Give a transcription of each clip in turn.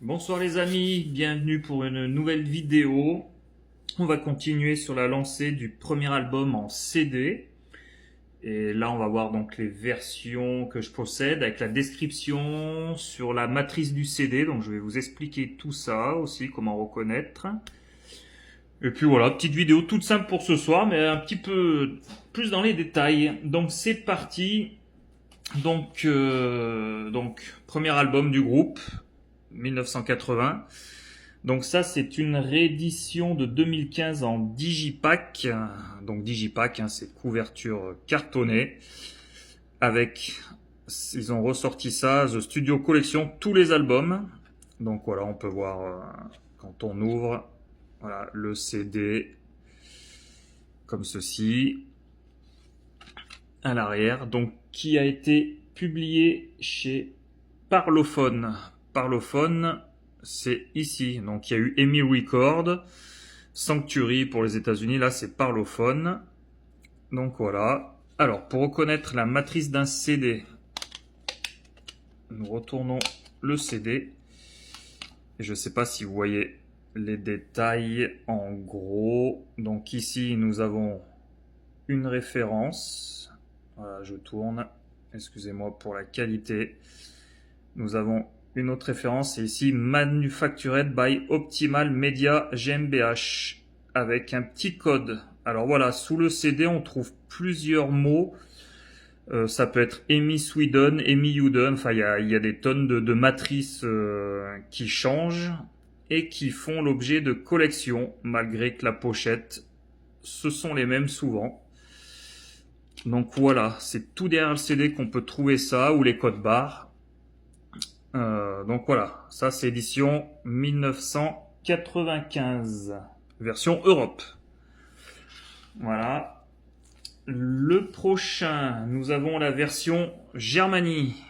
Bonsoir les amis, bienvenue pour une nouvelle vidéo. On va continuer sur la lancée du premier album en CD. Et là on va voir donc les versions que je possède avec la description sur la matrice du CD. Donc je vais vous expliquer tout ça aussi, comment reconnaître. Et puis voilà, petite vidéo toute simple pour ce soir, mais un petit peu plus dans les détails. Donc c'est parti. Donc premier album du groupe, 1980. Donc ça c'est une réédition de 2015 en digipack. Donc digipack, hein, c'est couverture cartonnée. Avec, ils ont ressorti ça, The Studio Collection, tous les albums. Donc voilà, on peut voir quand on ouvre, voilà, le CD comme ceci à l'arrière. Donc qui a été publié chez Parlophone. Parlophone, c'est ici. Donc il y a eu EMI Record, Sanctuary pour les États-Unis. Là, c'est Parlophone. Donc voilà. Alors, pour reconnaître la matrice d'un CD, nous retournons le CD. Et je ne sais pas si vous voyez les détails en gros. Donc ici, nous avons une référence. Voilà, je tourne. Excusez-moi pour la qualité. Nous avons une autre référence, c'est ici Manufactured by Optimal Media GmbH avec un petit code. Alors voilà, sous le CD, on trouve plusieurs mots. Ça peut être EMI Sweden, EMI Uden. Enfin, il y a des tonnes de matrices qui changent et qui font l'objet de collections, malgré que la pochette, ce sont les mêmes souvent. Donc voilà, c'est tout derrière le CD qu'on peut trouver ça, ou les codes barres. Donc voilà, ça c'est édition 1995, version Europe. Voilà. Le prochain, nous avons la version Germanie.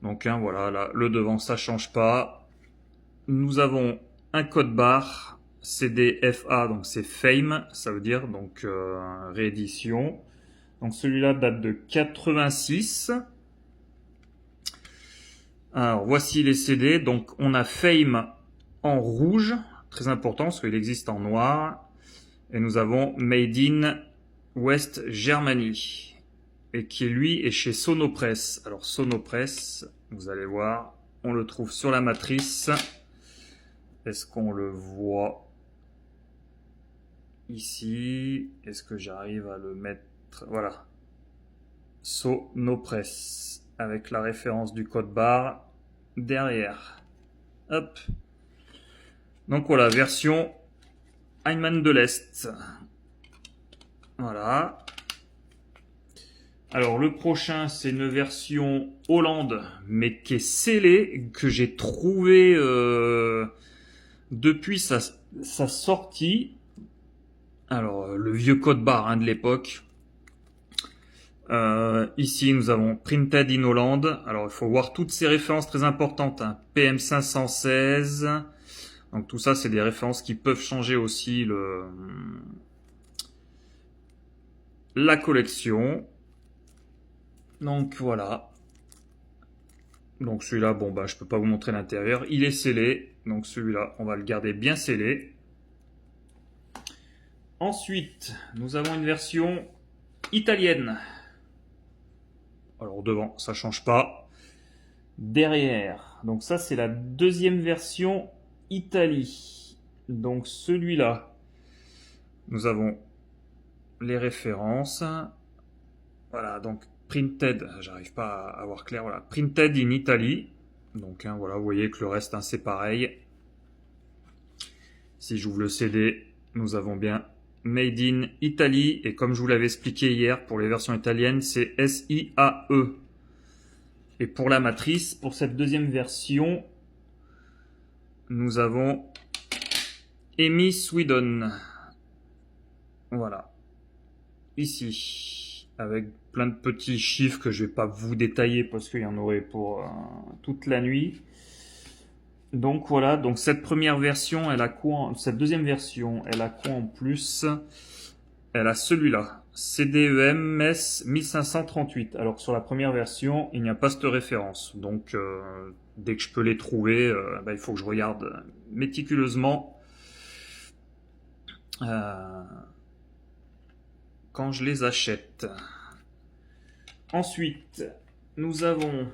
Donc hein, voilà, là, le devant ça change pas. Nous avons un code barre CDFA, donc c'est Fame, ça veut dire donc réédition. Donc celui-là date de 86. Alors voici les CD. Donc on a Fame en rouge, très important parce qu'il existe en noir. Et nous avons Made in West Germany, et qui lui est chez Sonopress. Alors Sonopress, vous allez voir, on le trouve sur la matrice. Est-ce qu'on le voit ici? Est-ce que j'arrive à le mettre? Voilà, Sonopress, avec la référence du code barre derrière. Hop. Donc voilà, version Heimann de l'Est. Voilà. Alors le prochain, c'est une version Hollande, mais qui est scellée, que j'ai trouvé depuis sa sortie. Alors le vieux code barre hein, de l'époque. Ici, nous avons Printed in Holland. Alors, il faut voir toutes ces références très importantes. Hein. PM516. Donc, tout ça, c'est des références qui peuvent changer aussi la collection. Donc, voilà. Donc, celui-là, bon, bah, je peux pas vous montrer l'intérieur. Il est scellé. Donc, celui-là, on va le garder bien scellé. Ensuite, nous avons une version italienne. Alors devant, ça change pas. Derrière, donc ça c'est la deuxième version Italie. Donc celui-là, nous avons les références. Voilà, donc printed, j'arrive pas à voir clair. Voilà, printed in Italy. Donc hein, voilà, vous voyez que le reste hein, c'est pareil. Si j'ouvre le CD, nous avons bien Made in Italy, et comme je vous l'avais expliqué hier, pour les versions italiennes, c'est SIAE. Et pour la matrice, pour cette deuxième version, nous avons EMI Sweden. Voilà. Ici, avec plein de petits chiffres que je vais pas vous détailler parce qu'il y en aurait pour toute la nuit. Donc voilà, donc cette première version, elle a quoi cette deuxième version, elle a quoi en plus? Elle a celui-là, CDEMS 1538. Alors sur la première version, il n'y a pas cette référence. Donc dès que je peux les trouver, il faut que je regarde méticuleusement quand je les achète. Ensuite, nous avons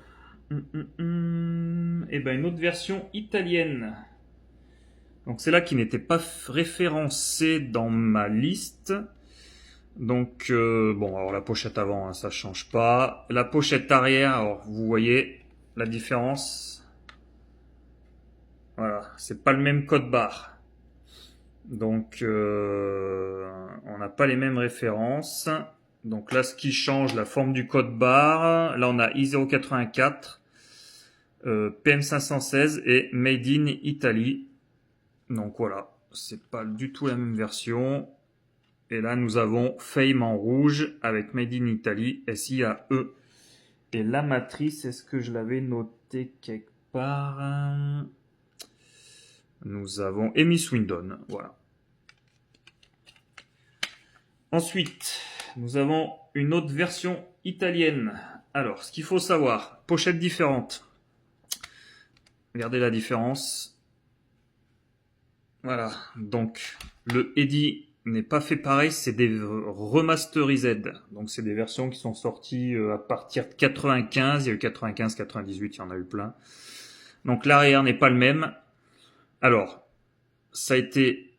une autre version italienne. Donc c'est là qui n'était pas référencé dans ma liste. Donc alors la pochette avant, hein, ça change pas. La pochette arrière, alors vous voyez la différence. Voilà, c'est pas le même code barre. Donc on n'a pas les mêmes références. Donc là, ce qui change, la forme du code barre. Là, on a I084, PM516 et Made in Italy. Donc voilà, c'est pas du tout la même version. Et là, nous avons Fame en rouge avec Made in Italy, SIAE. Et la matrice, est-ce que je l'avais noté quelque part? Nous avons Amy Swindon, voilà. Ensuite, nous avons une autre version italienne. Alors, ce qu'il faut savoir, pochette différente. Regardez la différence. Voilà, donc le Eddie n'est pas fait pareil, c'est des remasterized. Donc c'est des versions qui sont sorties à partir de 95, il y a eu 95, 98, il y en a eu plein. Donc l'arrière n'est pas le même. Alors, ça a été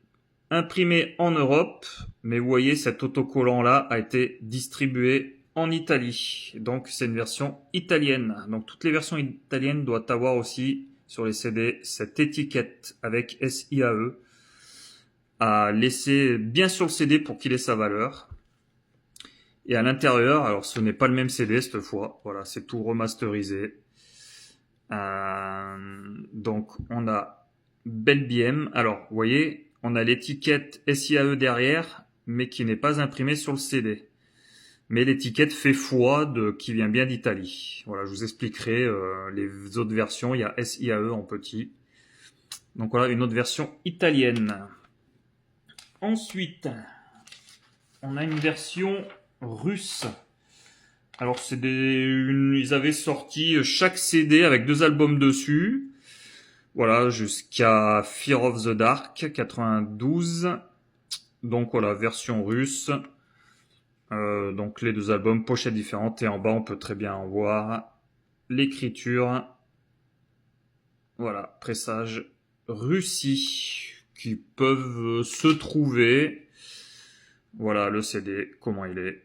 imprimé en Europe, mais vous voyez, cet autocollant-là a été distribué en Italie. Donc c'est une version italienne. Donc toutes les versions italiennes doivent avoir aussi sur les CD cette étiquette avec SIAE à laisser bien sur le CD pour qu'il ait sa valeur. Et à l'intérieur, alors ce n'est pas le même CD cette fois, voilà, c'est tout remasterisé. Donc on a Belbiem, alors vous voyez, on a l'étiquette SIAE derrière, mais qui n'est pas imprimée sur le CD. Mais l'étiquette fait foi qui vient bien d'Italie. Voilà, je vous expliquerai les autres versions, il y a SIAE en petit. Donc voilà, une autre version italienne. Ensuite, on a une version russe. Alors ils avaient sorti chaque CD avec 2 albums dessus. Voilà, jusqu'à Fear of the Dark 92. Donc voilà, version russe. Donc les 2 albums, pochettes différentes, et en bas on peut très bien en voir l'écriture. Voilà, pressage Russie qui peuvent se trouver. Voilà le CD, comment il est.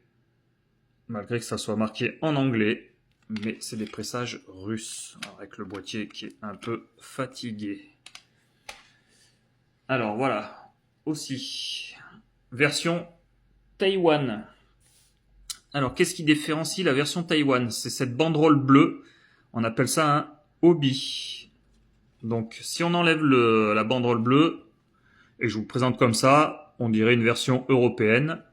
Malgré que ça soit marqué en anglais, mais c'est des pressages russes, avec le boîtier qui est un peu fatigué. Alors voilà, aussi, version Taïwan. Alors qu'est-ce qui différencie la version Taïwan? C'est cette banderole bleue, on appelle ça un obi. Donc si on enlève la banderole bleue, et je vous le présente comme ça, on dirait une version européenne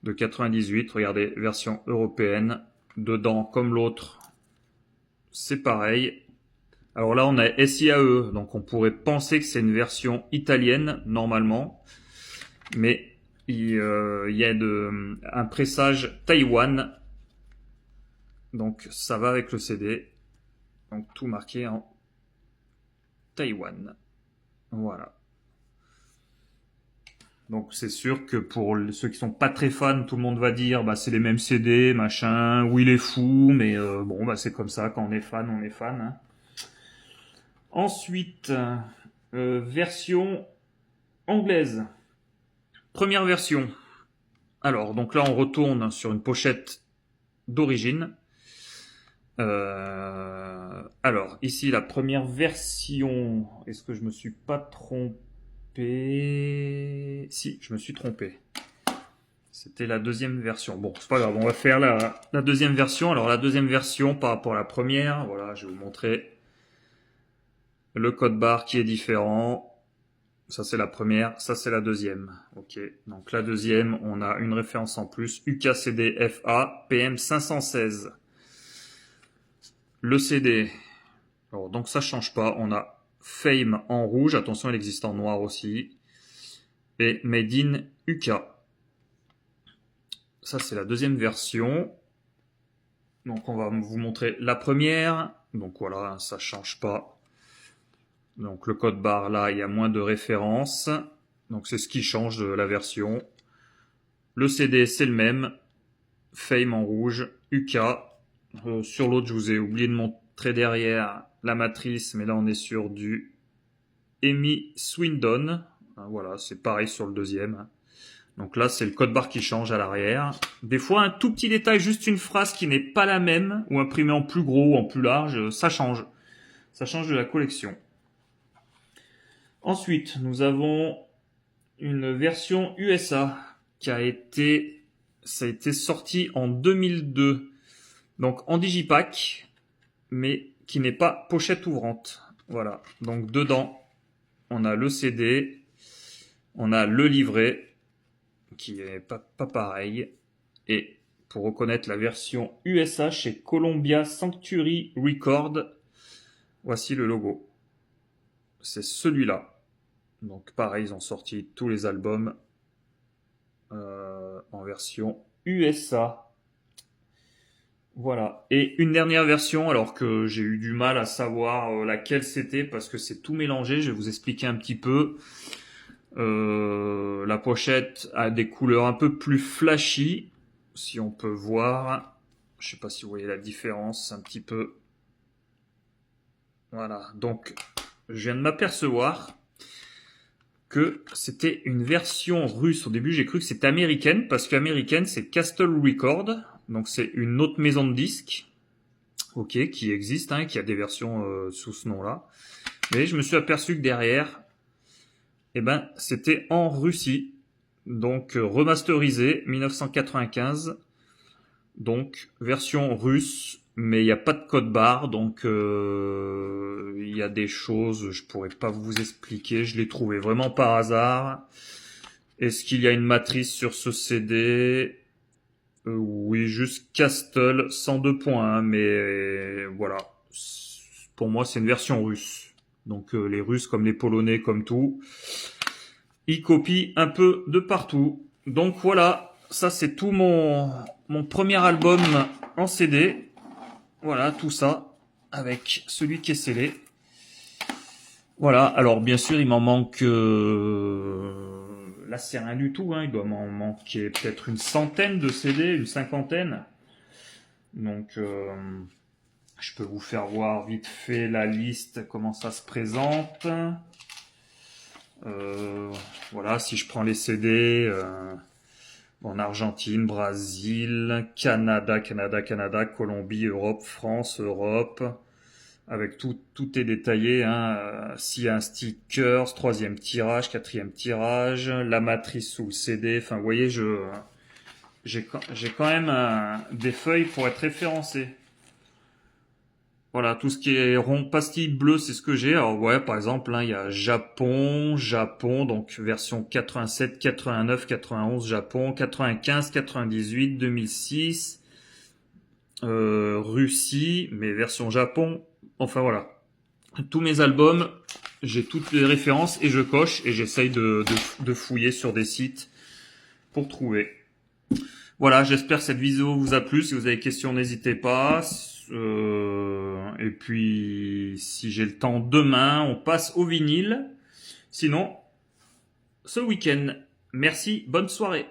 de 98. Regardez, version européenne. Dedans, comme l'autre, c'est pareil. Alors là, on a SIAE, donc on pourrait penser que c'est une version italienne, normalement. Mais il y a un pressage Taïwan. Donc ça va avec le CD. Donc tout marqué en Taïwan. Voilà. Donc c'est sûr que pour ceux qui sont pas très fans, tout le monde va dire c'est les mêmes CD, machin, oui il est fou, mais c'est comme ça, quand on est fan, on est fan. Hein. Ensuite, version anglaise. Première version. Alors, donc là on retourne sur une pochette d'origine. Alors, ici la première version, est-ce que je me suis pas trompé? Si, je me suis trompé. C'était la deuxième version. Bon, c'est pas grave, on va faire la deuxième version. Alors la deuxième version par rapport à la première, voilà, je vais vous montrer le code barre qui est différent. Ça c'est la première, ça c'est la deuxième. Ok, donc la deuxième, on a une référence en plus, UKCDFA PM516. Le CD, alors donc ça change pas, on a Fame en rouge, attention il existe en noir aussi, et Made in UK. Ça c'est la deuxième version. Donc on va vous montrer la première. Donc voilà, ça change pas. Donc le code barre là, il y a moins de références. Donc c'est ce qui change de la version. Le CD c'est le même. Fame en rouge, UK. Sur l'autre, je vous ai oublié de montrer derrière la matrice, mais là on est sur du Emi Swindon. Voilà, c'est pareil sur le deuxième. Donc là, c'est le code barre qui change à l'arrière. Des fois, un tout petit détail, juste une phrase qui n'est pas la même, ou imprimée en plus gros ou en plus large, ça change. Ça change de la collection. Ensuite, nous avons une version USA ça a été sorti en 2002. Donc en digipack, mais qui n'est pas pochette ouvrante. Voilà. Donc dedans, on a le CD, on a le livret, qui est pas pareil. Et pour reconnaître la version USA chez Columbia Sanctuary Record, voici le logo. C'est celui-là. Donc pareil, ils ont sorti tous les albums en version USA. Voilà. Et une dernière version, alors que j'ai eu du mal à savoir laquelle c'était, parce que c'est tout mélangé, je vais vous expliquer un petit peu. La pochette a des couleurs un peu plus flashy, si on peut voir. Je sais pas si vous voyez la différence un petit peu. Voilà, donc je viens de m'apercevoir que c'était une version russe. Au début, j'ai cru que c'était américaine, parce qu'américaine, c'est Castle Record. Donc c'est une autre maison de disques, ok, qui existe, hein, qui a des versions sous ce nom-là. Mais je me suis aperçu que derrière, eh ben, c'était en Russie, donc remasterisé 1995, donc version russe, mais il n'y a pas de code barre, donc il y a des choses, je pourrais pas vous expliquer, je l'ai trouvé vraiment par hasard. Est-ce qu'il y a une matrice sur ce CD? Oui, juste Castle 102 points, hein, mais voilà. Pour moi, c'est une version russe. Donc les Russes, comme les Polonais, comme tout, ils copient un peu de partout. Donc voilà, ça c'est tout mon premier album en CD. Voilà, tout ça, avec celui qui est scellé. Voilà, alors bien sûr, il m'en manque... Là, c'est rien du tout, hein. Il doit m'en manquer peut-être une centaine de CD, une cinquantaine. Donc, je peux vous faire voir vite fait la liste, comment ça se présente. Voilà, si je prends les CD, en Argentine, Brésil, Canada, Colombie, Europe, France, Europe, avec tout est détaillé, hein. S'il y a un sticker, troisième tirage, quatrième tirage, la matrice sous le CD, enfin vous voyez, j'ai quand même des feuilles pour être référencé. Voilà, tout ce qui est rond, pastille bleue, c'est ce que j'ai. Alors ouais, par exemple, hein, il y a Japon, donc version 87, 89, 91, Japon, 95, 98, 2006, Russie, mais version Japon. Enfin voilà, tous mes albums, j'ai toutes les références et je coche et j'essaye de fouiller sur des sites pour trouver. Voilà, j'espère que cette vidéo vous a plu. Si vous avez des questions, n'hésitez pas. Et puis, si j'ai le temps demain, on passe au vinyle. Sinon, ce week-end. Merci, bonne soirée.